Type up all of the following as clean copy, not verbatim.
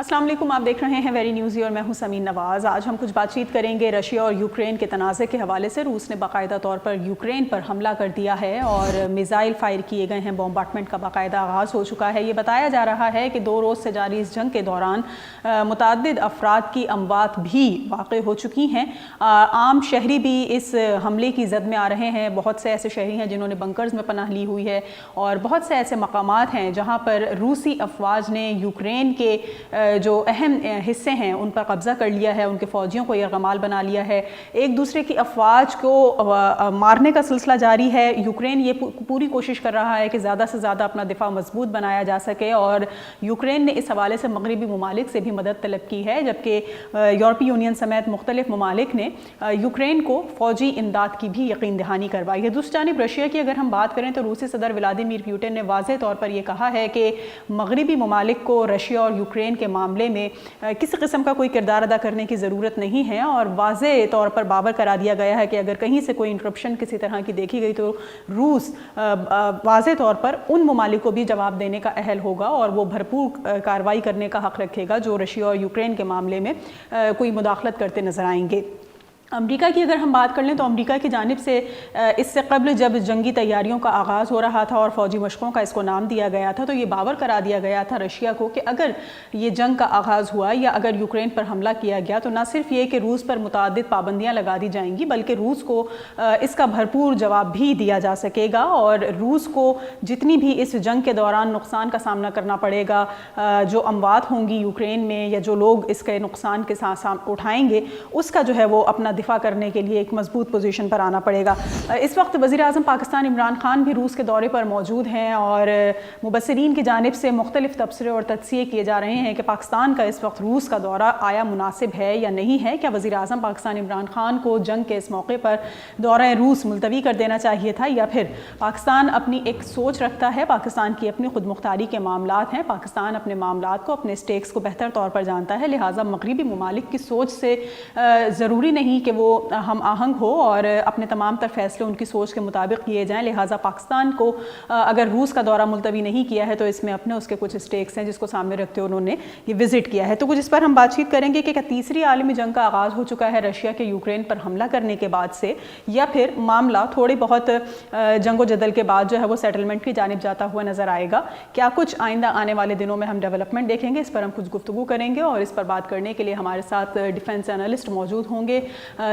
السلام علیکم، آپ دیکھ رہے ہیں ویری نیوزی اور میں ہوں سمین نواز۔ آج ہم کچھ بات چیت کریں گے رشیا اور یوکرین کے تنازع کے حوالے سے۔ روس نے باقاعدہ طور پر یوکرین پر حملہ کر دیا ہے اور میزائل فائر کیے گئے ہیں، بمبارڈمنٹ کا باقاعدہ آغاز ہو چکا ہے۔ یہ بتایا جا رہا ہے کہ 2 روز سے جاری اس جنگ کے دوران متعدد افراد کی اموات بھی واقع ہو چکی ہیں۔ عام شہری بھی اس حملے کی زد میں آ رہے ہیں۔ بہت سے ایسے شہری ہیں جنہوں نے بنکرز میں پناہ لی ہوئی ہے اور بہت سے ایسے مقامات ہیں جہاں پر روسی افواج نے یوکرین کے جو اہم حصے ہیں ان پر قبضہ کر لیا ہے، ان کے فوجیوں کو یرغمال بنا لیا ہے۔ ایک دوسرے کی افواج کو مارنے کا سلسلہ جاری ہے۔ یوکرین یہ پوری کوشش کر رہا ہے کہ زیادہ سے زیادہ اپنا دفاع مضبوط بنایا جا سکے اور یوکرین نے اس حوالے سے مغربی ممالک سے بھی مدد طلب کی ہے، جبکہ یورپی یونین سمیت مختلف ممالک نے یوکرین کو فوجی امداد کی بھی یقین دہانی کروائی ہے۔ دوسری جانب رشیا کی اگر ہم بات کریں تو روسی صدر ولادیمیر پوٹن نے واضح طور پر یہ کہا ہے کہ مغربی ممالک کو رشیا اور یوکرین کے معاملے میں کسی قسم کا کوئی کردار ادا کرنے کی ضرورت نہیں ہے، اور واضح طور پر باور کرا دیا گیا ہے کہ اگر کہیں سے کوئی انٹرپشن کسی طرح کی دیکھی گئی تو روس واضح طور پر ان ممالک کو بھی جواب دینے کا اہل ہوگا اور وہ بھرپور کارروائی کرنے کا حق رکھے گا جو رشیا اور یوکرین کے معاملے میں کوئی مداخلت کرتے نظر آئیں گے۔ امریکہ کی اگر ہم بات کر لیں تو امریکہ کی جانب سے اس سے قبل جب جنگی تیاریوں کا آغاز ہو رہا تھا اور فوجی مشقوں کا اس کو نام دیا گیا تھا تو یہ باور کرا دیا گیا تھا رشیا کو کہ اگر یہ جنگ کا آغاز ہوا یا اگر یوکرین پر حملہ کیا گیا تو نہ صرف یہ کہ روس پر متعدد پابندیاں لگا دی جائیں گی بلکہ روس کو اس کا بھرپور جواب بھی دیا جا سکے گا، اور روس کو جتنی بھی اس جنگ کے دوران نقصان کا سامنا کرنا پڑے گا، جو اموات ہوں گی یوکرین میں یا جو لوگ اس کے نقصان کے ساتھ اٹھائیں گے، اس کا جو ہے وہ اپنا دفاع کرنے کے لیے ایک مضبوط پوزیشن پر آنا پڑے گا۔ اس وقت وزیر اعظم پاکستان عمران خان بھی روس کے دورے پر موجود ہیں اور مبصرین کی جانب سے مختلف تبصرے اور تجزیے کیے جا رہے ہیں کہ پاکستان کا اس وقت روس کا دورہ آیا مناسب ہے یا نہیں ہے۔ کیا وزیر اعظم پاکستان عمران خان کو جنگ کے اس موقع پر دورہ روس ملتوی کر دینا چاہیے تھا، یا پھر پاکستان اپنی ایک سوچ رکھتا ہے، پاکستان کی اپنی خود مختاری کے معاملات ہیں، پاکستان اپنے معاملات کو، اپنے سٹیکس کو بہتر طور پر جانتا ہے، لہٰذا مغربی ممالک کی سوچ سے ضروری نہیں کہ وہ ہم آہنگ ہو اور اپنے تمام تر فیصلے ان کی سوچ کے مطابق کیے جائیں، لہٰذا پاکستان کو اگر روس کا دورہ ملتوی نہیں کیا ہے تو اس میں اپنے اس کے کچھ سٹیکس ہیں جس کو سامنے رکھتے ہوئے انہوں نے یہ وزٹ کیا ہے۔ تو کچھ اس پر ہم بات چیت کریں گے کہ کیا تیسری عالمی جنگ کا آغاز ہو چکا ہے رشیا کے یوکرین پر حملہ کرنے کے بعد سے، یا پھر معاملہ تھوڑی بہت جنگ و جدل کے بعد جو ہے وہ سیٹلمنٹ کی جانب جاتا ہوا نظر آئے گا۔ کیا کچھ آئندہ آنے والے دنوں میں ہم ڈیولپمنٹ دیکھیں گے، اس پر ہم کچھ گفتگو کریں گے اور اس پر بات کرنے کے لیے ہمارے ساتھ ڈیفنس انالسٹ موجود ہوں گے۔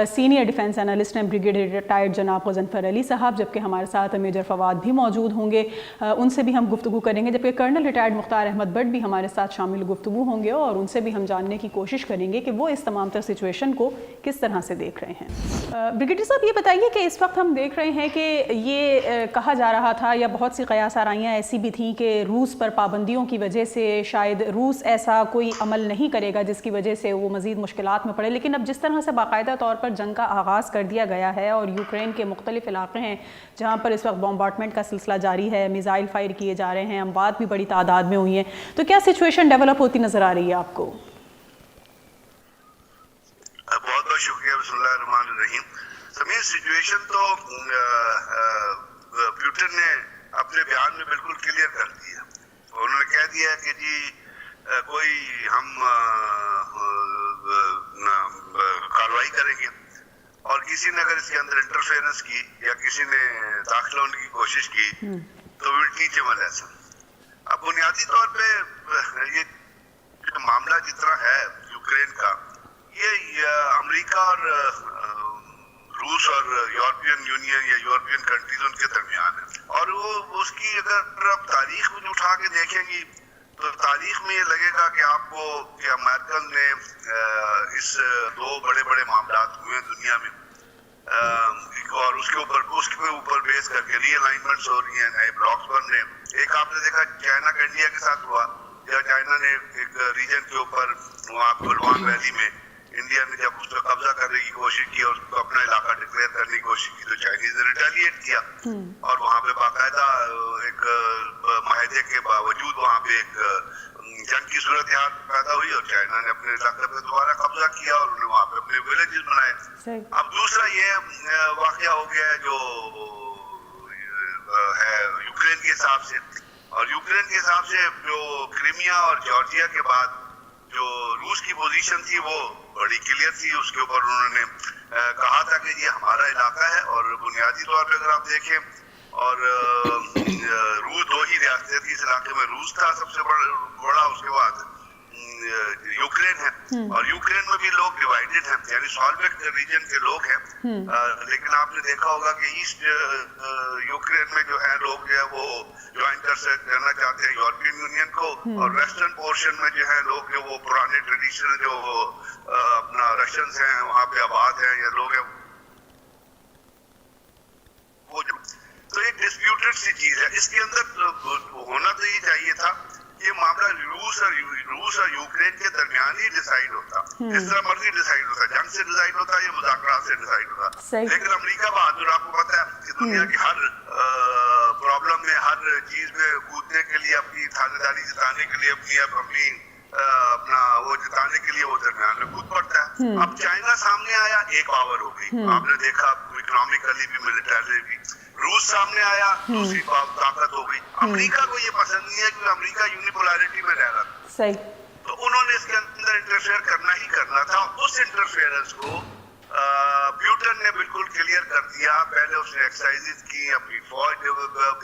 سینئر ڈیفنس انالسٹ ہیں بریگیڈیئر ریٹائرڈ جناب غضنفر علی صاحب، جبکہ ہمارے ساتھ میجر فواد بھی موجود ہوں گے، ان سے بھی ہم گفتگو کریں گے، جبکہ کرنل ریٹائرڈ مختار احمد بٹ بھی ہمارے ساتھ شامل گفتگو ہوں گے اور ان سے بھی ہم جاننے کی کوشش کریں گے کہ وہ اس تمام تر سچویشن کو کس طرح سے دیکھ رہے ہیں۔ بریگیڈیئر صاحب یہ بتائیے کہ اس وقت ہم دیکھ رہے ہیں کہ یہ کہا جا رہا تھا یا بہت سی قیاس آرائیاں ایسی بھی تھیں کہ روس پر پابندیوں کی وجہ سے شاید روس ایسا کوئی عمل نہیں کرے گا جس کی وجہ سے وہ مزید مشکلات میں پڑے، لیکن اب جس طرح سے باقاعدہ طور پر جنگ کا آغاز کر دیا گیا ہے اور یوکرین کے مختلف علاقے ہیں جہاں پر اس وقت بمبارڈمنٹ کا سلسلہ جاری ہے، میزائل فائر کیے جا رہے ہیں، اموات بھی بڑی تعداد میں ہوئی ہیں، تو کیا سچویشن ڈیولپ ہوتی نظر آ رہی ہے آپ کو؟ بہت بہت شکریہ۔ بسم اللہ الرحمن الرحیم۔ سمیر، سچویشن تو پیوٹن نے اپنے بیان میں بالکل کلیئر کر دیا، انہوں نے کہہ دیا کہ جی کوئی ہم کارروائی کریں گے، اور کسی نے اگر اس کے اندر انٹرفیئرنس کی یا کسی نے داخل ہونے کی کوشش کی تو ول ٹیچ ہم اے لیسن۔ اب بنیادی طور پہ یہ معاملہ جس طرح ہے یوکرین کا، یہ امریکہ اور روس اور یورپین یونین یا یورپین کنٹریز ان کے درمیان ہے، اور وہ اس کی اگر آپ تاریخ میں اٹھا کے دیکھیں گی تو تاریخ میں یہ لگے گا کہ آپ کو کہ امریکن نے اس 2 بڑے بڑے معاملات ہوئے دنیا میں، اور اس کے اوپر بیس کر کے ری الائنمنٹس ہو رہی ہیں، نئے بلاکس بن رہے ہیں۔ ایک آپ نے دیکھا چائنا کا انڈیا کے ساتھ ہوا، یا چائنا نے ایک ریجن کے اوپر وہاں گلوان ویلی میں انڈیا نے جب اس پہ قبضہ کرنے کی کوشش کی اور اس کو اپنا علاقہ ڈکلیئر کرنے کی کوشش کی تو چائنیز نے ریٹیلیٹ کیا، اور وہاں پہ باقاعدہ ایک معاہدے کے باوجود وہاں پہ ایک جنگ کی صورتحال پیدا ہوئی اور چائنا نے اپنے علاقے پہ دوبارہ قبضہ کیا اور انہوں نے وہاں پہ اپنے ولیجز بنائے۔ اب دوسرا یہ واقعہ ہو گیا ہے جو ہے یوکرین کے حساب سے، اور یوکرین کے حساب سے جو کرائمیا اور جارجیا کے بعد जो रूस की पोजीशन थी वो बड़ी क्लियर थी, उसके ऊपर उन्होंने कहा था कि ये हमारा इलाका है, और बुनियादी तौर पे अगर आप देखें, और रूस दो ही रियासतें थी इस इलाके में, रूस था सबसे बड़ा, उसके बाद यूक्रेन है, और यूक्रेन में भी लोग डिवाइडेड हैं, यानी सॉल्वेट रीजन के लोग हैं, लेकिन आपने देखा होगा कि ईस्ट यूक्रेन में जो है लोग जो है वो ज्वाइन करना चाहते हैं यूरोपियन यूनियन को, और वेस्टर्न पोर्शन में जो है लोग जो वो पुराने ट्रेडिशनल जो अपना रशियंस हैं वहाँ पे आबाद हैं या लोग हैं, वो तो एक डिस्प्यूटेड सी चीज है। इसके अंदर होना तो ये चाहिए था, ये मामला रूस और यूक्रेन के दरमियान ही डिसाइड होता, जिस तरह मर्जी डिसाइड होता, जंग से डिसाइड होता या मुज़ाकरात से डिसाइड होता, लेकिन अमेरिका बहादुर, आपको पता है कि दुनिया की हर प्रॉब्लम में, हर चीज में कूदने के लिए, अपनी साझेदारी जताने के लिए, अपना वो जताने के लिए वो दरमियान में कूद पड़ता है। अब चाइना सामने आया, एक पावर हो गई, आपने देखा इकोनॉमिकली भी, मिलिटरी भी। रूस सामने आया, दूसरी ताकत हो गई। अमेरिका को ये पसंद नहीं है क्योंकि अमेरिका यूनिपोलैरिटी में रह रहा था, सही, तो उन्होंने इसके अंदर इंटरफेयर करना ही करना था। उस इंटरफेरेंस को प्यूटन ने बिल्कुल क्लियर कर दिया। पहले उसने एक्सरसाइजेस की, अपनी फौज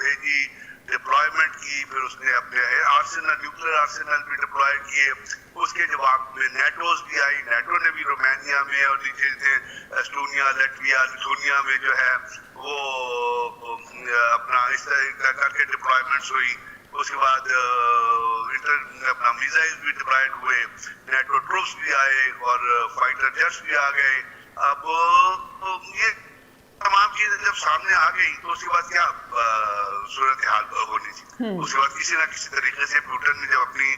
भेजी, डिप्लॉयमेंट की, फिर उसने अपने आर्सेनल, न्यूक्लियर आर्सेनल भी डिप्लॉय किए। उसके जवाब में नेटोज भी आई, नेटो ने भी रोमानिया में और नीचे से एस्टोनिया, लटविया, लिथुनिया में जो है वो अपना इस तरह करके डिप्लॉयमेंट्स हुई। उसके बाद अपना मिसाइल भी डिप्लॉयड हुए, नेटो ट्रूप्स भी आए और फाइटर जेट्स भी आ गए। अब ये तमाम चीजें जब सामने आ गई तो उसके बाद क्या सूरत हाल होनी थी। उसके बाद किसी ना किसी तरीके से पुतिन ने जब अपनी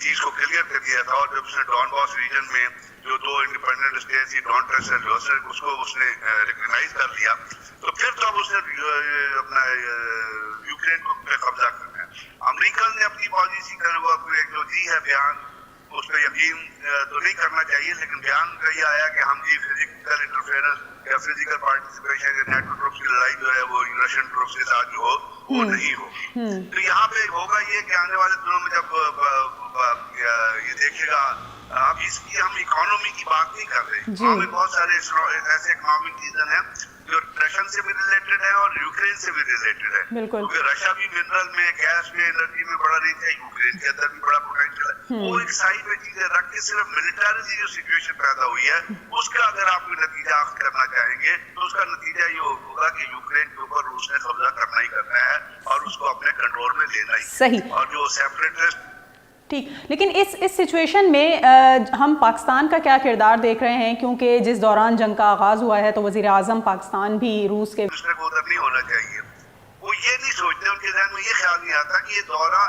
चीज को क्लियर कर दिया था, और जब उसने डॉनबास रीजन में जो दो इंडिपेंडेंट स्टेट थी, डोनेट्स और लुहांस्क, उसको उसने रिकॉग्नाइज कर लिया, तो फिर तो अब उसने अपना यूक्रेन को कब्जा करना है। अमेरिका ने अपनी पॉलिसी जो दी है बयान, उस पर यकीन तो नहीं करना चाहिए, लेकिन बयान का ये आया कि हम जी फिजिकल इंटरफेरेंस या फिजिकल पार्टिसिपेशन, नेटो ट्रूप्स की लड़ाई जो है वो रशियन ट्रूप्स के साथ जो हो वो नहीं होगी। तो यहाँ पे होगा ये कि आने वाले दिनों में जब ये देखेगा, अब इसकी हम इकोनॉमी की बात नहीं कर रहे, वहाँ पे बहुत सारे ऐसे इकोनॉमिक रीजन है जो रशियन से भी रिलेटेड है और यूक्रेन से भी रिलेटेड है, क्योंकि रशिया भी मिनरल में, गैस में, एनर्जी में बड़ा रीच है, यूक्रेन के अंदर भी बड़ा पोटेंशियल है। वो एक साइड पे चीजें रख के सिर्फ मिलिटरी जो सिचुएशन पैदा हुई है उसका अगर आप कोई नतीजा करना चाहेंगे तो उसका नतीजा ये होगा कि यूक्रेन के ऊपर रूस ने कब्जा करना ही करना है और उसको अपने कंट्रोल में लेना ही सही। और जो सेपरेटिस्ट, ठीक, लेकिन इस सिचुएशन में हम पाकिस्तान का क्या किरदार देख रहे हैं, क्योंकि जिस दौरान जंग का आगाज हुआ है तो वजीर आजम पाकिस्तान भी रूस के दूसरे को उधर नहीं होना चाहिए। वो ये नहीं सोचते, उनके ध्यान में ये ख्याल नहीं आता कि ये दौरा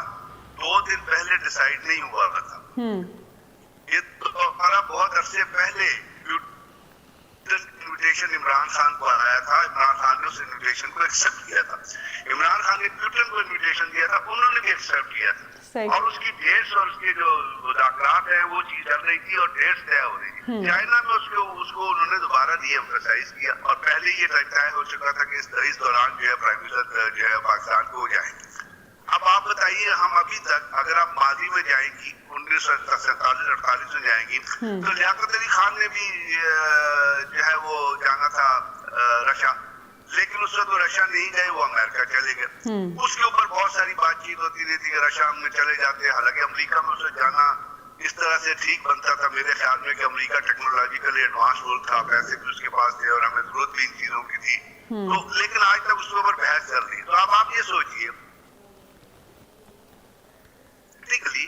2 दिन पहले डिसाइड नहीं हुआ था, ये दौरा बहुत अरसे पहले इन्विटेशन इमरान खान को आया था, इमरान खान ने उस इन्विटेशन को एक्सेप्ट किया था। इमरान खान ने पुतिन को इन्विटेशन दिया था, उन्होंने भी एक्सेप्ट किया था, और उसकी डेट्स और उसके जो मुज़ाकरात हैं वो चीज चल रही थी और डेट्स तय हो रही थी। चाइना में उसको उन्होंने दोबारा रीएम्फसाइज किया और पहले ये तय हो चुका था कि इस दौरान जो है प्राइम मिनिस्टर जो है पाकिस्तान को जाएंगे। अब आप बताइए, हम अभी तक अगर आप माजी में जाएंगी 1947-48 में जाएंगी तो लियाकत अली खान ने भी जो है वो जाना था रशिया, लेकिन उस वक्त वो रशिया नहीं गए, वो अमेरिका चले गए। उसके ऊपर बहुत सारी बातचीत होती रही थी कि रशिया में चले जाते, हालांकि अमेरिका में उसे जाना इस तरह से ठीक बनता था मेरे ख्याल में कि अमेरिका टेक्नोलॉजिकली एडवांस मुल्क था, पैसे भी उसके पास थे और हमें जरूरत भी इन चीजों की थी, तो लेकिन आज तक उसके ऊपर बहस चल रही है। तो अब आप ये सोचिए,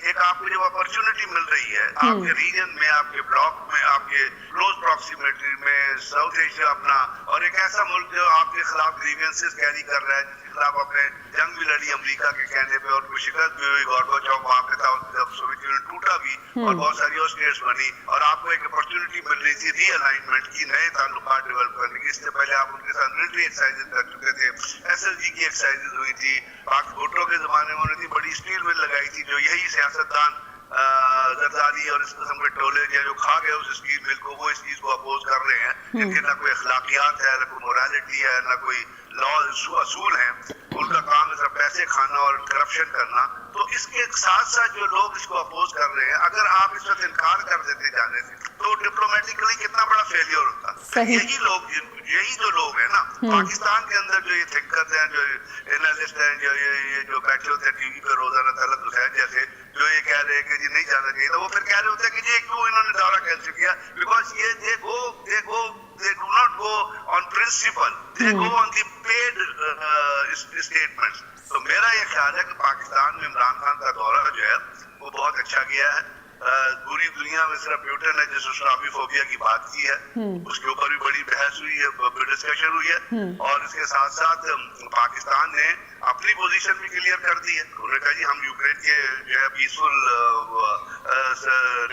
एक आपको जब अपॉर्चुनिटी मिल रही है आपके रीजन में, आपके ब्लॉक में, आपके क्लोज प्रॉक्सिमिटी में, साउथ एशिया अपना, और एक ऐसा मुल्क जो आपके खिलाफ ग्रीवेंसेस कैरी कर रहा है, जिसके खिलाफ आपने जंग भी लड़ी अमेरिका के कहने पे और कोई शिकस्त भी हुई, गॉर्बाचोव वहाँ पे था जब सोवियत यूनियन टूटा भी और बहुत सारी और स्टेट्स बनी, और आपको एक अपॉर्चुनिटी मिल रही थी रीअलाइनमेंट की, नए ताल्लुकात डेवलप करने की। इससे पहले आप उनके साथ मिलिट्री एक्सरसाइजेज कर चुके थे, SLG की एक्सरसाइजेज हुई थी, पाक भुट्टो के जमाने में उन्होंने बड़ी स्टील मिल लगाई थी, जो यही सियासतदान जरदारी और इस किस्म के टोले जो खा गए उस स्टील मिल को, वो इस चीज को अपोज कर रहे हैं, जिनके ना कोई अखलाकियात है, ना कोई मोरालिटी है, ना कोई लॉ असूल है, उनका काम है सिर्फ पैसे खाना और करप्शन करना। तो इसके साथ साथ जो लोग इसको अपोज कर रहे हैं, अगर आप इस वक्त इनकार कर देते जाने से तो डिप्लोमेटिकली कितना बड़ा फेलियर होता। यही जो लोग हैं ना पाकिस्तान के अंदर, जो ये थिंकर्स हैं, जो एनालिस्ट हैं, जो ये जो बैठे होते हैं टीवी पे रोजाना, तलत हुसैन जैसे, जो ये कह रहे हैं कि जी नहीं जाना चाहिए, तो वो फिर कह रहे होते हैं कि जी क्यों इन्होंने दौरा कैंसिल किया, बिकॉज ये they do not go on principle, they go on the paid statements। तो मेरा ये ख्याल है कि पाकिस्तान में इमरान खान का दौरा जो है वो बहुत अच्छा गया है। पूरी दुनिया में सिर्फ ब्यूटन है जिस इस्लामीफोबिया की बात की है, उसके ऊपर भी बड़ी बहस हुई है, डिस्कशन हुई है, और इसके साथ साथ पाकिस्तान ने अपनी पोजीशन भी क्लियर कर दी है। उन्होंने कहा जी हम यूक्रेन के जो है पीसफुल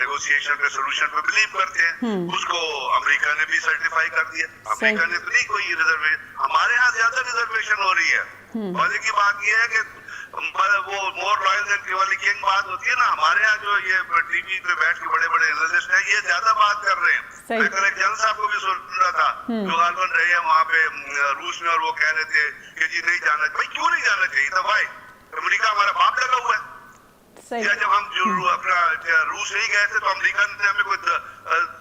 नेगोशिएशन के सोल्यूशन पे बिलीव करते हैं। उसको अमेरिका ने भी सर्टिफाई कर दिया। अमेरिका ने तो नहीं कोई रिजर्वेशन, हमारे यहाँ ज्यादा रिजर्वेशन हो रही है। मजे की बात यह है कि वो मोर लॉयल देन वाली किंग बात होती है ना, हमारे यहाँ जो ये टीवी पे बैठ के बड़े बड़े एनालिस्ट हैं ये ज्यादा बात कर रहे हैं। मैं कल एक जन साहब को भी सुन रहा था जो गालबन रहे हैं वहाँ पे रूस में, और वो कह रहे थे कि जी नहीं जाना, भाई क्यों नहीं जाना चाहिए था भाई, अमेरिका हमारा बाप लगा हुआ है। या जब हम अपना रूस नहीं गए थे तो अमेरिका ने हमें कोई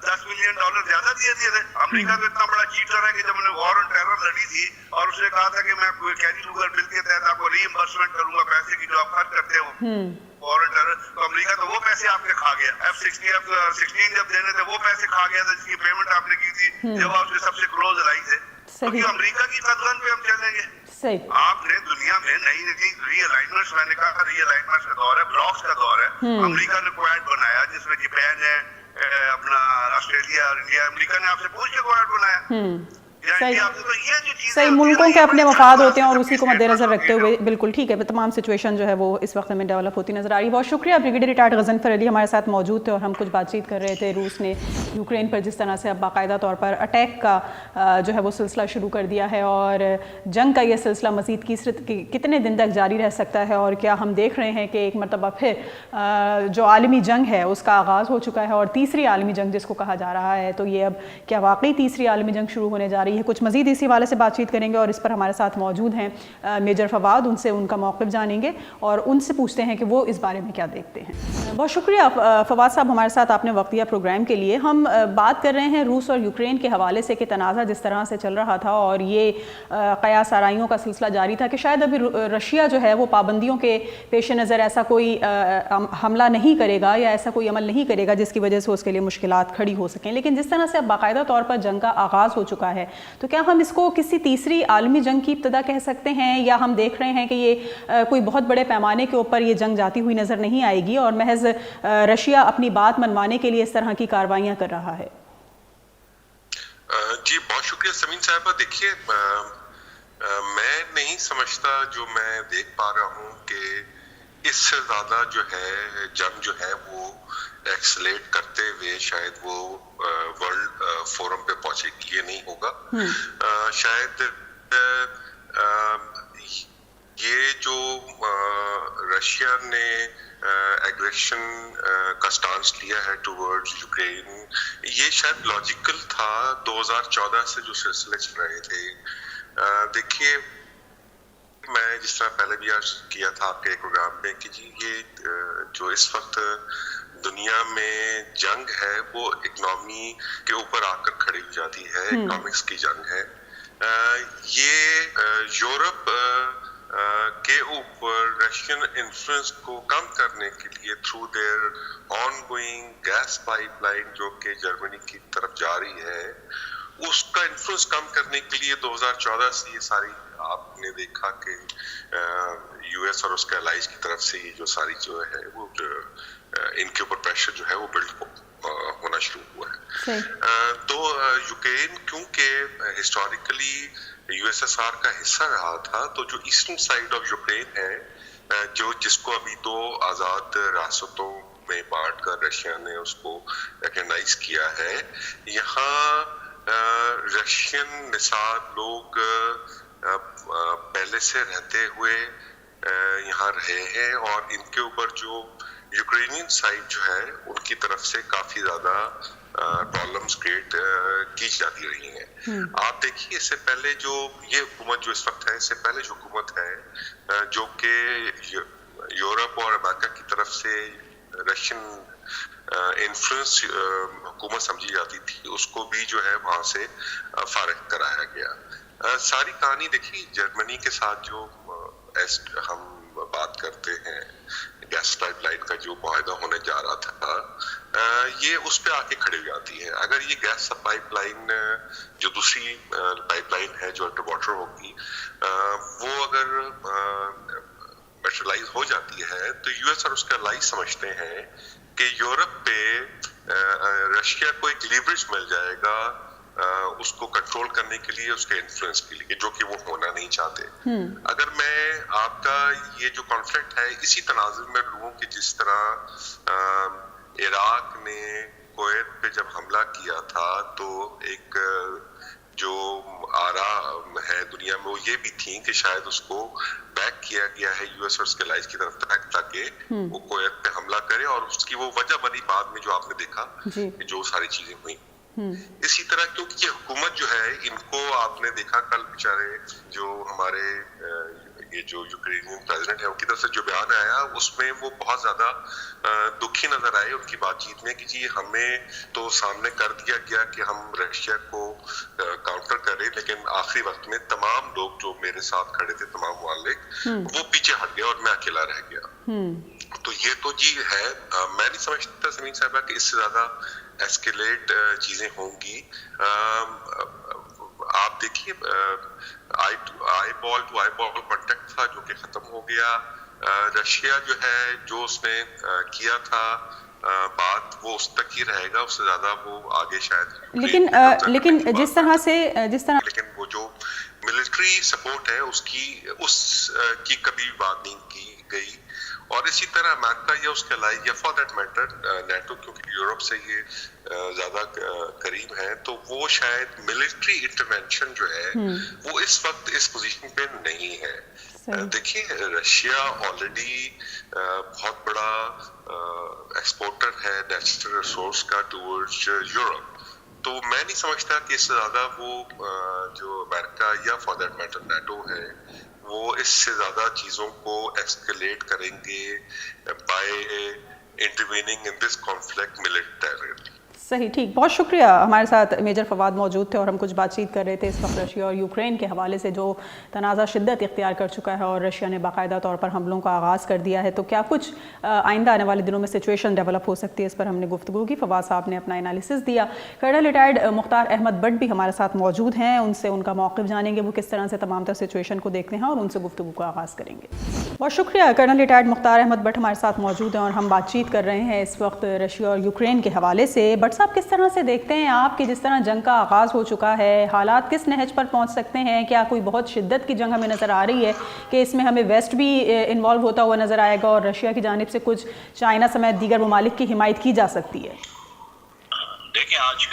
$10 मिलियन ज्यादा दिए थे। अमेरिका तो इतना बड़ा चीटर है कि जब उन्हें वॉर ऑन टेरर लड़ी थी और उसने कहा था कि मैं कैरी लूगर बिल के तहत आपको रीइंबर्समेंट करूंगा पैसे की जो आप खर्च करते हो वॉर ऑन टेरर, तो अमेरिका तो वो पैसे आपके खा गया। F-16 जब देने थे वो पैसे खा गया था जिसकी पेमेंट आपने की थी जब आप उसके सबसे क्लोज लाई थे। क्योंकि अमेरिका की कदम पे हम चलेंगे। आपने दुनिया में नई रीअलाइनमेंट्स, मैंने कहा रीअलाइनमेंट्स का दौर है, ब्लॉक्स का दौर है। अमेरिका ने क्वाड बनाया जिसमें जापान है, अपना ऑस्ट्रेलिया और इंडिया, अमेरिका ने आपसे पूछ के क्वाड बनाया। सही, मुल्कों के अपने मफाद होते हैं और उसी को मद्देनजर रखते हुए बिल्कुल ठीक है, तमाम सिचुएशन जो है वो इस वक्त में डेवलप होती नजर आ रही है। बहुत शुक्रिया, ब्रिगेडियर रिटायर्ड गजनफर अली हमारे साथ मौजूद थे और हम कुछ बातचीत कर रहे थे। रूस ने यूक्रेन पर जिस तरह से अब बाकायदा तौर पर अटैक का जो है वो सिलसिला शुरू कर दिया है और जंग का ये सिलसिला मज़ीद कितने दिन तक जारी रह सकता है, और क्या हम देख रहे हैं कि एक मरतबा फिर जो आलमी जंग है उसका आगाज़ हो चुका है और तीसरी आलमी जंग जिसको कहा जा रहा है, तो ये अब क्या वाकई तीसरी आलमी जंग शुरू होने जा रही है। कुछ मज़ीद इसी वाले से बातचीत करेंगे और इस पर हमारे साथ मौजूद हैं मेजर फवाद, उनसे उनका मौक़िफ़ जानेंगे और उनसे पूछते हैं कि वो इस बारे में क्या देखते हैं। बहुत शुक्रिया फवाद साहब, हमारे साथ आपने वक्त दिया प्रोग्राम के लिए। हम बात कर रहे हैं रूस और यूक्रेन के हवाले से कि तनाज़ा जिस तरह से चल रहा था और ये क़यास आराइयों का सिलसिला जारी था कि शायद अभी रशिया जो है वो पाबंदियों के पेश नज़र ऐसा कोई हमला नहीं करेगा या ऐसा कोई अमल नहीं करेगा जिसकी वजह से उसके लिए मुश्किलात खड़ी हो सकें। लेकिन जिस तरह से अब बाकायदा तौर पर जंग का आगाज़ हो चुका है, तो क्या हम इसको किसी तीसरी आलमी जंग की इब्तिदा कह सकते हैं, या हम देख रहे हैं कि ये कोई बहुत बड़े पैमाने के ऊपर ये जंग जाती हुई नज़र नहीं आएगी और महज रशिया अपनी बात मनवाने के लिए इस तरह की कार्रवाइयाँ कर रहा है? जी बहुत शुक्रिया समीन साहिबा। देखिए मैं नहीं समझता, जो मैं देख पा रहा हूँ कि इससे ज़्यादा जो है जंग जो है वो एक्सलेट करते हुए शायद वो वर्ल्ड फोरम पे पहुंचेगी, ये नहीं होगा। शायद ये जो रशिया ने एग्रेशन का स्टांस लिया है टुवर्ड्स यूक्रेन, ये शायद लॉजिकल था 2014 से जो सिलसिले चल रहे थे। देखिए मैं जिस तरह पहले भी आज किया था आपके प्रोग्राम में कि जी ये जो इस वक्त दुनिया में जंग है वो इकोनॉमी के ऊपर आकर खड़ी हो जाती है, इकोनॉमिक्स की जंग है। ये यूरोप के ऊपर रशियन इन्फ्लुएंस को कम करने के लिए through their ongoing gas pipeline जो कि जर्मनी की तरफ जा रही है, उसका इन्फ्लुएंस कम करने के लिए 2014 से ये सारी आपने देखा कि यूएस और उसके अलाइज की तरफ से ये जो सारी जो है वो इनके ऊपर प्रेशर जो है वो बिल्ड होना शुरू हुआ है। तो यूक्रेन क्योंकि हिस्टोरिकली यूएसएसआर का हिस्सा रहा था, तो जो ईस्टर्न साइड ऑफ यूक्रेन है जो जिसको अभी दो आज़ाद रियासतों में बांट कर रशिया ने उसको रिकॉग्नाइज किया है, यहाँ रशियन निसार लोग पहले से रहते हुए यहाँ रहे हैं और इनके ऊपर जो यूक्रेनियन साइड जो है उनकी तरफ से काफी ज्यादा प्रॉब्लम्स क्रिएट की जाती रही हैं। आप देखिए इससे पहले जो ये हुकूमत जो इस वक्त है, इससे पहले जो हुकूमत है जो कि यूरोप और अमेरिका की तरफ से रशियन इन्फ्लुएंस हुकूमत समझी जाती थी, उसको भी जो है वहाँ से फारिग कराया गया। सारी कहानी देखिए, जर्मनी के साथ जो हम बात करते हैं, गैस पाइपलाइन का जो मुआहदा होने जा रहा था, ये उस पे आके खड़ी हो जाती है। अगर ये गैस पाइपलाइन जो दूसरी पाइपलाइन है जो अंडर वाटर होगी, वो अगर मेटरलाइज हो जाती है, तो यूएस और उसके अलाइज समझते हैं कि यूरोप पे रशिया को एक लीवरेज मिल जाएगा उसको कंट्रोल करने के लिए, उसके इन्फ्लुएंस के लिए, जो कि वो होना नहीं चाहते। अगर मैं आपका ये जो कॉन्फ्लिक्ट है इसी तनाजुर में लूं कि जिस तरह इराक ने कुवैत पे जब हमला किया था, तो एक जो आरा है दुनिया में वो ये भी थी कि शायद उसको बैक किया गया है यूएस और उसके अलाइज की तरफ ताकि वो कुवैत पे हमला करे, और उसकी वो वजह बनी बाद में जो आपने देखा कि जो सारी चीजें हुई। इसी तरह क्योंकि ये हुकूमत जो है, इनको आपने देखा कल बेचारे जो हमारे ये जो यूक्रेनियन प्रेसिडेंट है उनकी तरफ से जो बयान आया, उसमें वो बहुत ज्यादा दुखी नजर आए उनकी बातचीत में कि जी हमें तो सामने कर दिया गया कि हम रशिया को काउंटर करें, लेकिन आखिरी वक्त में तमाम लोग जो मेरे साथ खड़े थे, तमाम मालिक, वो पीछे हट गया और मैं अकेला रह गया। तो ये तो जी है, मैं नहीं समझता समीन साहबा कि इससे ज्यादा एस्केलेट चीजें होंगी। आप देखिए, eyeball to eyeball contact था जो कि खत्म हो गया। रशिया जो है जो उसने किया था बात, वो उस तक ही रहेगा, उससे ज्यादा वो आगे शायद लेकिन जिस तरह लेकिन वो जो मिलिट्री सपोर्ट है उसकी कभी बात नहीं की गई। और इसी तरह अमेरिका या उसके अलाइज या फॉर दैट मैटर नेटो, क्योंकि यूरोप से ये ज्यादा करीब है, तो वो शायद मिलिट्री इंटरवेंशन जो है वो इस वक्त इस पोजीशन पे नहीं है। देखिए, रशिया ऑलरेडी बहुत बड़ा एक्सपोर्टर है नेचुरल रिसोर्स का टुवर्ड्स यूरोप, तो मैं नहीं समझता कि इससे ज्यादा वो जो अमेरिका या फॉर दैट मैटर नेटो है वो इससे ज्यादा चीजों को एस्केलेट करेंगे by intervening in this conflict militarily. सही, ठीक, बहुत शुक्रिया। हमारे साथ मेजर फवाद मौजूद थे और हम कुछ बातचीत कर रहे थे इस वक्त रशिया और यूक्रेन के हवाले से जो तनाज़ा शिद्दत इख्तियार कर चुका है और रशिया ने बाकायदा तौर पर हमलों का आगाज़ कर दिया है, तो क्या कुछ आइंदा आने वाले दिनों में सिचुएशन डेवलप हो सकती है, इस पर हमने गुफ्तगू की। फवाद साहब ने अपना एनालिसिस दिया। कर्नल रिटायर्ड मुख्तार अहमद बट भी हमारे साथ मौजूद हैं, उनसे उनका मौक़िफ़ जानेंगे, वो किस तरह से तमाम तर सिचुएशन को देखते हैं, और उनसे गुफ्तगू का आगाज़ करेंगे। बहुत शुक्रिया। कर्नल रिटायर्ड मुख्तार अहमद बट हमारे साथ मौजूद हैं और हम बातचीत कर रहे हैं इस वक्त रशिया और यूक्रेन के हवाले से। बट साहब, किस तरह से देखते हैं आप कि जिस तरह जंग का आगाज़ हो चुका है, हालात किस नहज पर पहुंच सकते हैं? क्या कोई बहुत शिद्दत की जंग हमें नज़र आ रही है कि इसमें हमें वेस्ट भी इन्वॉल्व होता हुआ नज़र आएगा और रशिया की जानिब से कुछ चाइना समेत दीगर ममालिक की हिमायत की जा सकती है? देखिए, आज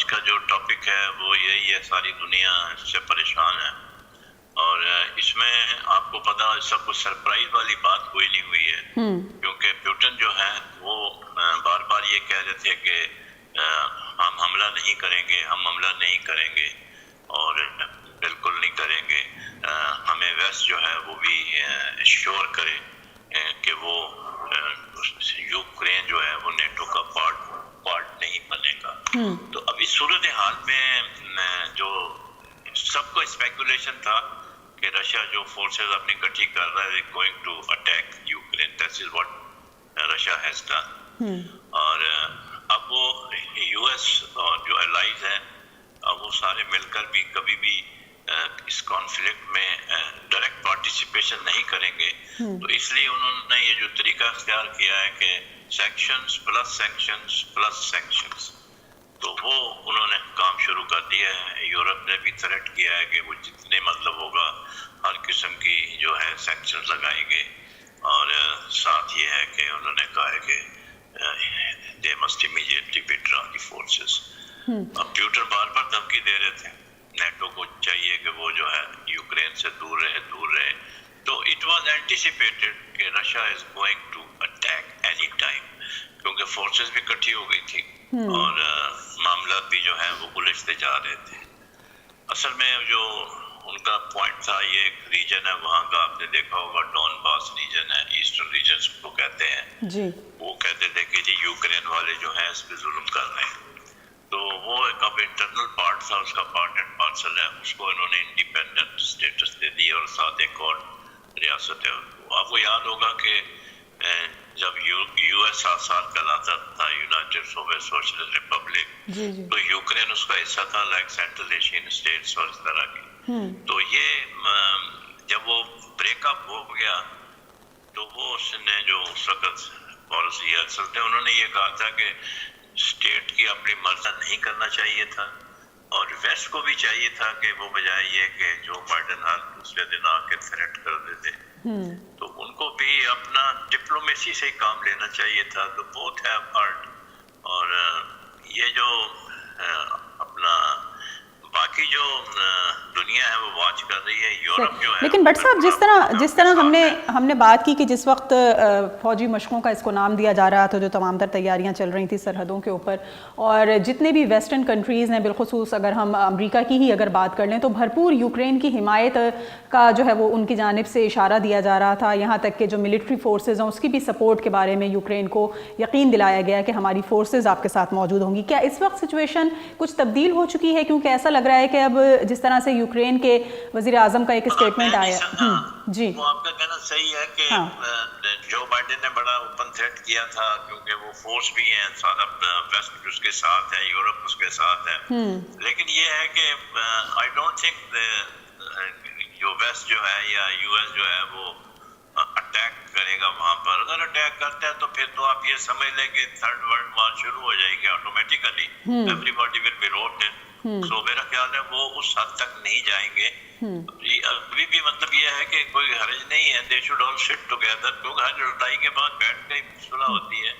का जो टॉपिक है वो यही है, सारी दुनिया इससे परेशान है, और इसमें आपको पता है सब कुछ सरप्राइज वाली बात कोई नहीं हुई है, क्योंकि पुतिन जो है वो बार बार ये कह रहे थे कि हम हमला नहीं करेंगे और बिल्कुल नहीं करेंगे। हमें वेस्ट जो है वो भी श्योर करे कि वो यूक्रेन जो है वो नेटो का पार्ट नहीं बनेगा। तो अभी सूरत हाल में जो सबको स्पेकुलेशन था कि रशिया जो फोर्सेस अपनी इकट्ठी कर रहा है, going to attack Ukraine, that is what Russia has done. और अब वो यूएस और जो अलाइज हैं, अब वो सारे मिलकर भी कभी भी इस कॉन्फ्लिक्ट में डायरेक्ट पार्टिसिपेशन नहीं करेंगे। तो इसलिए उन्होंने ये जो तरीका इख्तियार किया है कि sanctions plus sanctions plus sanctions, तो वो उन्होंने काम शुरू कर दिया है। यूरोप ने भी थ्रेट किया है कि वो जितने मतलब होगा हर किस्म की जो है सैंक्शंस लगाएंगे, और साथ ये है कि उन्होंने कहा है कि they must immediately withdraw the forces। अब पुतिन बार बार धमकी दे रहे थे नेटो को चाहिए कि वो जो है यूक्रेन से दूर रहे। तो इट वाज एंटिसिपेटेड कि Russia is going to attack any time, क्योंकि फोर्सेस भी इकट्ठी हो गई थी और मामला भी जो है वो उलझते जा रहे थे। असल में जो ان کا پوائنٹ تھا یہ ایک ریجن ہے وہاں کا، آپ نے دیکھا ہوگا ڈون باس ریجن ہے، ایسٹرن ریجن کو کہتے ہیں جی، وہ کہتے تھے کہ جی یوکرین والے جو ہیں اس پہ ظلم کر رہے ہیں، تو وہ ایک اب انٹرنل پارٹ تھا اس کا، پارٹ اینڈ پارسل ہے، اس کو انہوں نے انڈیپینڈنٹ اسٹیٹس دے دی اور ساتھ ایک اور ریاست ہے۔ آپ کو یاد ہوگا کہ جب یو ایس آزاد کراتا تھا یونائٹڈ سوویت سوشلسٹ ریپبلک، جی جی، تو یوکرین اس کا حصہ تھا لائک سینٹرل ایشین اسٹیٹس اور اس طرح کی۔ تو یہ جب وہ بریک اپ ہو گیا تو وہ اس نے جو اس وقت پالیسی اصل تھے انہوں نے یہ کہا تھا کہ اسٹیٹ کی اپنی مرضی نہیں کرنا چاہیے تھا، اور ویسٹ کو بھی چاہیے تھا کہ وہ بجائے یہ کہ جو بائیڈن ہر دوسرے دن آ کے تھریٹ کر دیتے، تو ان کو بھی اپنا ڈپلومیسی سے کام لینا چاہیے تھا۔ تو بہت ہے پارٹ، اور یہ جو اپنا باقی جو دنیا ہے وہ واچ کر رہی ہے، یورپ جو ہے۔ لیکن بٹ صاحب جس طرح ہم نے بات کی کہ جس وقت فوجی مشقوں کا اس کو نام دیا جا رہا تھا، جو تمام تر تیاریاں چل رہی تھیں سرحدوں کے اوپر، اور جتنے بھی ویسٹرن کنٹریز ہیں، بالخصوص اگر ہم امریکہ کی ہی اگر بات کر لیں تو بھرپور یوکرین کی حمایت کا جو ہے وہ ان کی جانب سے اشارہ دیا جا رہا تھا، یہاں تک کہ جو ملٹری فورسز ہیں اس کی بھی سپورٹ کے بارے میں یوکرین کو یقین دلایا گیا کہ ہماری فورسز آپ کے ساتھ موجود ہوں گی۔ کیا اس وقت سچویشن کچھ تبدیل ہو چکی ہے؟ کیونکہ ایسا لگ رہا ہے کہ اب جس طرح سے یوکرین کے وزیر اعظم کا ایک اسٹیٹمنٹ آیا، جی وہ آپ کا کہنا صحیح ہے کہ جو بائیڈن نے بڑا اوپن تھریٹ کیا تھا، کیونکہ وہ فورس بھی ہیں، سارا ویسٹ اس کے ساتھ ہے، یورپ اس کے ساتھ ہے، لیکن یہ ہے کہ آئی ڈونٹ تھنک جو ویسٹ جو ہے یا یو ایس جو ہے وہ اٹیک کرے گا وہاں پر۔ اگر اٹیک کرتا ہے تو پھر تو آپ یہ سمجھ لیں کہ تھرڈ ورلڈ وار شروع ہو جائے گی آٹومیٹیکلی، ایوری باڈی will be root in. So میرا خیال ہے وہ اس حد تک نہیں جائیں گے۔ ابھی بھی مطلب یہ ہے کہ کوئی حرج نہیں ہے، they should all sit together, کیونکہ ہر لڑائی کے بعد بیٹھ کے صلح ہوتی ہے۔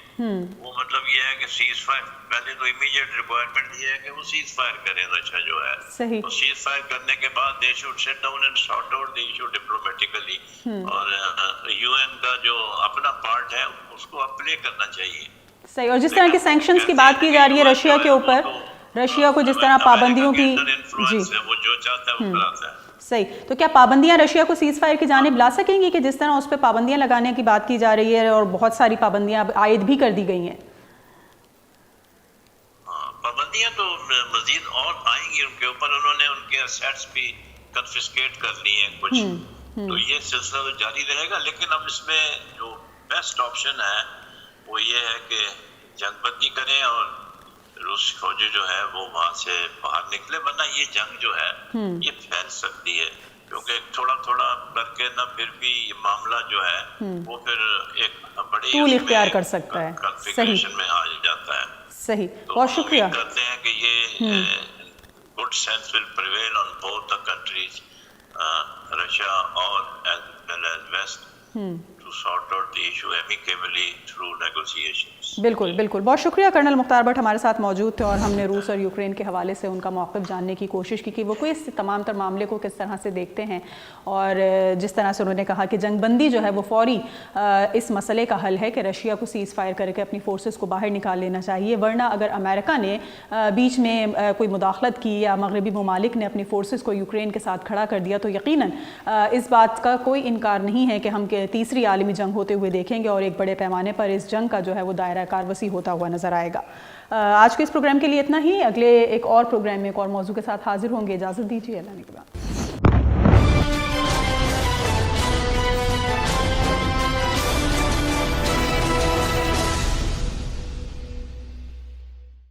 وہ مطلب یہ ہے کہ سیز فائر، پہلے تو امیڈیٹ ریکوائرمنٹ یہ ہے کہ وہ سیز فائر کرے رشیا جو ہے، صحیح، اور سیز فائر کرنے کے بعد they should sit down and sort out the issue diplomatically, اور یو این کا جو اپنا پارٹ ہے اس کو اب پلے کرنا چاہیے۔ صحیح، اور جس طرح کے سینکشنز کی بات کی جا رہی ہے رشیا کے اوپر، رشیا کو جس طرح پابندیوں کی، جی وہ جو چاہتا ہے وہ کراتا ہے۔ صحیح، تو کیا پابندیاں رشیا کو سیز فائر کی جانب لا سکیں گی کہ جس طرح اس پہ پابندیاں لگانے کی بات کی جا رہی ہے اور بہت ساری پابندیاں عائد بھی کر دی گئی ہیں؟ پابندیاں تو مزید اور آئیں گی ان کے اوپر، انہوں نے ان کے اسیٹس بھی کنفسکیٹ کر لی ہیں کچھ، تو یہ سلسلہ تو جاری رہے گا، لیکن اب اس میں جو بیسٹ آپشن ہے وہ یہ ہے کہ جنگ بندی کریں اور روس فوجی جو ہے وہ وہاں سے باہر نکلے، ورنہ یہ جنگ جو ہے یہ پھیل سکتی ہے، کیونکہ تھوڑا تھوڑا کر کے نہ پھر بھی یہ معاملہ جو ہے وہ پھر ایک بڑی طول اختیار کر سکتا ہے۔ کنفیگریشن میں آ جاتا ہے۔ صحیح، بہت شکریہ۔ کرتے ہیں کہ یہ good sense will prevail on both the countries, Russia اور as well as west, to sort out the issue amicably through negotiations۔ بالکل بالکل، بہت شکریہ کرنل مختار بٹ ہمارے ساتھ موجود تھے، اور ہم نے روس اور یوکرین کے حوالے سے ان کا موقف جاننے کی کوشش کی کہ وہ کوئی اس تمام تر معاملے کو کس طرح سے دیکھتے ہیں، اور جس طرح سے انہوں نے کہا کہ جنگ بندی جو ہے وہ فوری اس مسئلے کا حل ہے کہ رشیا کو سیز فائر کر کے اپنی فورسز کو باہر نکال لینا چاہیے، ورنہ اگر امریکہ نے بیچ میں کوئی مداخلت کی یا مغربی ممالک نے اپنی فورسز کو یوکرین کے ساتھ کھڑا کر دیا تو یقیناً اس بات کا کوئی انکار نہیں ہے کہ ہم تیسری عالمی جنگ ہوتے ہوئے دیکھیں گے، اور ایک بڑے پیمانے پر اس جنگ کا جو ہے وہ دائرہ کار وسیع ہوتا ہوا نظر آئے گا۔ آج کے اس پروگرام کے لیے اتنا ہی، اگلے ایک اور پروگرام میں ایک اور موضوع کے ساتھ حاضر ہوں گے، اجازت دیجیے، اللہ نے کے بعد۔